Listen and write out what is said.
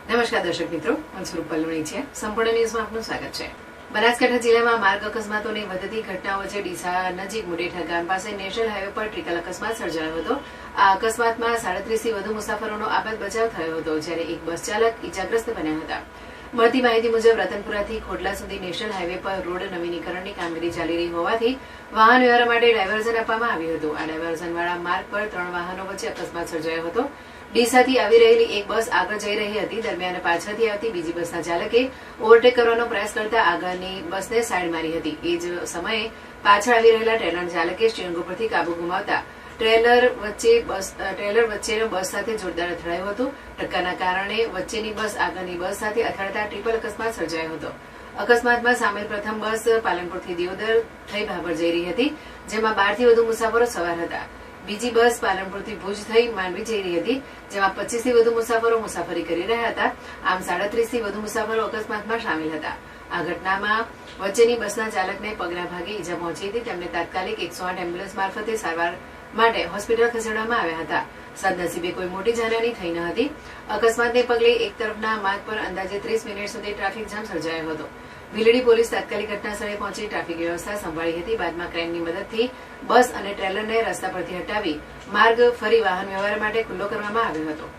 નમસ્કાર દર્શક મિત્રો, હું સ્વરૂપ પલ્લુણી છે. સંપૂર્ણ ન્યૂઝમાં આપનું સ્વાગત છે. બનાસકાંઠા જિલ્લામાં માર્ગ અકસ્માતોની વધતી ઘટનાઓ વચ્ચે ડીસા નજીક મુડેઠા ગામ પાસે નેશનલ હાઈવે પર ટ્રિકલ અકસ્માત સર્જાયો હતો. આ અકસ્માતમાં 37 થી વધુ મુસાફરોનો આબાદ બચાવ થયો હતો, જ્યારે એક બસ ચાલક ઈજાગ્રસ્ત બન્યા હતા. મળતી માહિતી મુજબ રતનપુરાથી ખોડલા સુધી નેશનલ હાઈવે પર રોડ નવીનીકરણની કામગીરી ચાલી રહી હોવાથી વાહન વ્યવહાર માટે ડાયવર્ઝન આપવામાં આવ્યું હતું. આ ડાયવર્ઝનવાળા માર્ગ પર 3 વાહનો વચ્ચે અકસ્માત સર્જાયો હતો. ડીસાથી આવી રહેલી એક બસ આગળ જઈ રહી હતી, દરમિયાન પાછળથી આવતી બીજી બસના ચાલકે ઓવરટેક કરવાનો પ્રયાસ કરતા આગળની બસને સાઈડ મારી હતી. એ જ સમયે પાછળ આવી રહેલા ટ્રેલર ચાલકે સ્ટીયરિંગ ઉપરથી કાબુ ગુમાવતા ટ્રેલર વચ્ચેનો બસ સાથે જોરદાર અથડાયું હતું. ટક્કરના કારણે વચ્ચેની બસ આગળની બસ સાથે અથડાતા ટ્રિપલ અકસ્માત સર્જાયો હતો. અકસ્માતમાં સામેલ પ્રથમ બસ પાલનપુરથી દિયોદર થઈ ભાભર જઈ રહી હતી, જેમાં 12 થી વધુ મુસાફરો સવાર હતા. બીજી બસ પાલનપુરથી ભુજ થઈ માંડવી જઈ રહી હતી, જેમાં 25 થી વધુ મુસાફરો મુસાફરી કરી રહ્યા હતા. આમ 37 થી વધુ મુસાફરો અકસ્માતમાં સામેલ હતા. આ ઘટનામાં વચ્ચેની બસના ચાલકને પગના ભાગે ઈજા પહોંચી હતી. તેમને તાત્કાલિક 108 એમ્બ્યુલન્સ મારફતે સારવાર માટે હોસ્પિટલ ખસેડવામાં આવ્યા હતા. સદનસીબે કોઈ મોટી જાનહાની થઈ ન હતી. અકસ્માતને પગલે એક તરફના માર્ગ પર અંદાજે 30 મિનિટ સુધી ટ્રાફિક જામ સર્જાયો હતો. ભીલડી પોલીસ તાત્કાલિક ઘટનાસ્થળે પહોંચી ટ્રાફિક વ્યવસ્થા સંભાળી હતી. બાદમાં ક્રેનની મદદથી બસ અને ટ્રેલરને રસ્તા પરથી હટાવી માર્ગ ફરી વાહન વ્યવહાર માટે ખુલ્લો કરવામાં આવ્યો હતો.